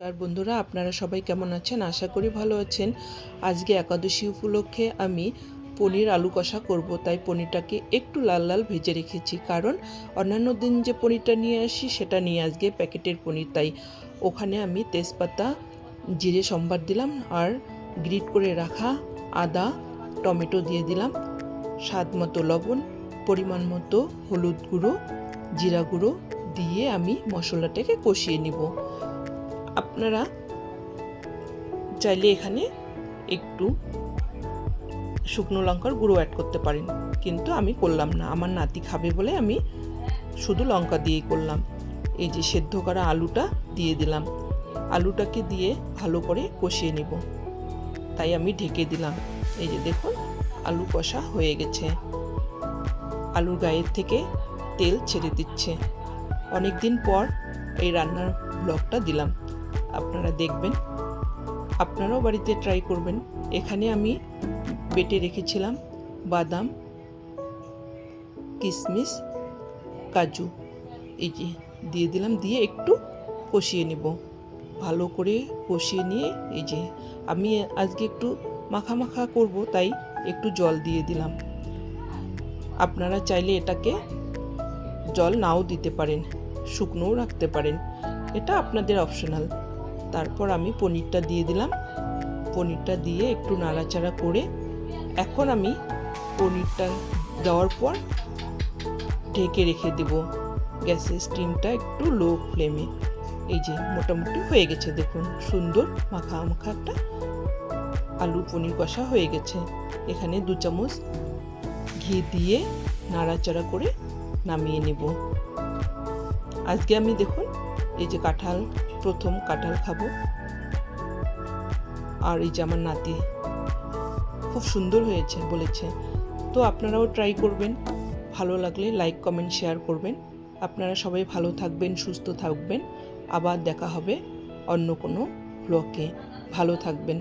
আর বন্ধুরা, আপনারা সবাই কেমন আছেন? আশা করি ভালো আছেন। আজকে একাদশী উপলক্ষে আমি পনির আলু কষা করব, তাই পনিরটাকে একটু লাল লাল ভেজে রেখেছি। কারণ অন্যান্য দিন যে পনিরটা নিয়ে আসি সেটা নিয়ে আজকে প্যাকেটের পনির, তাই ওখানে আমি তেজপাতা, জিরে সম্বার দিলাম আর গ্রিট করে রাখা আদা, টমেটো দিয়ে দিলাম, স্বাদ মতো লবণ, পরিমাণ মতো হলুদ গুঁড়ো, জিরা গুঁড়ো দিয়ে আমি মশলাটাকে কষিয়ে নিব। আপনারা চাইলে এখানে একটু শুকনো লঙ্কার গুঁড়ো অ্যাড করতে পারেন, কিন্তু আমি করলাম না। আমার নাতি খাবে বলে আমি শুধু লঙ্কা দিয়েই করলাম। এই যে সেদ্ধ করা আলুটা দিয়ে দিলাম, আলুটাকে দিয়ে ভালো করে কষিয়ে নেব, তাই আমি ঢেকে দিলাম। এই যে দেখুন, আলু কষা হয়ে গেছে, আলুর গায়ের থেকে তেল ছেড়ে দিচ্ছে। অনেক দিন পর এই রান্নার ব্লগটা দিলাম, আপনারা দেখবেন, আপনারাও বাড়িতে ট্রাই করবেন। এখানে আমি বেটে রেখেছিলাম বাদাম, কিশমিশ, কাজু, এই যে দিয়ে দিলাম, দিয়ে একটু কষিয়ে নেব। ভালো করে কষিয়ে নিয়ে এই যে আমি আজকে একটু মাখা মাখা করব, তাই একটু জল দিয়ে দিলাম। আপনারা চাইলে এটাকে জল নাও দিতে পারেন, শুকনোও রাখতে পারেন, এটা আপনাদের অপশনাল। তারপর আমি পনিরটা দিয়ে দিলাম, পনিরটা দিয়ে একটু নাড়াচাড়া করে এখন আমি পনিরটা দেওয়ার পর ঢেকে রেখে দেব গ্যাসের স্টিমটা একটু লো ফ্লেমে। এই যে মোটামুটি হয়ে গেছে, দেখুন সুন্দর মাখা মাখা একটা আলু পনির কষা হয়ে গেছে। এখানে 2 চামচ ঘি দিয়ে নাড়াচাড়া করে নামিয়ে নেব। আজকে আমি দেখুন এই যে প্রথম কাঁঠাল খাবো, আর এই যে আমার নাতি খুব সুন্দর হয়েছে বলেছে। তো আপনারাও ট্রাই করবেন, ভালো লাগলে লাইক কমেন্ট শেয়ার করবেন। আপনারা সবাই ভালো থাকবেন, সুস্থ থাকবেন। আবার দেখা হবে অন্য কোনো ব্লগে। ভালো থাকবেন।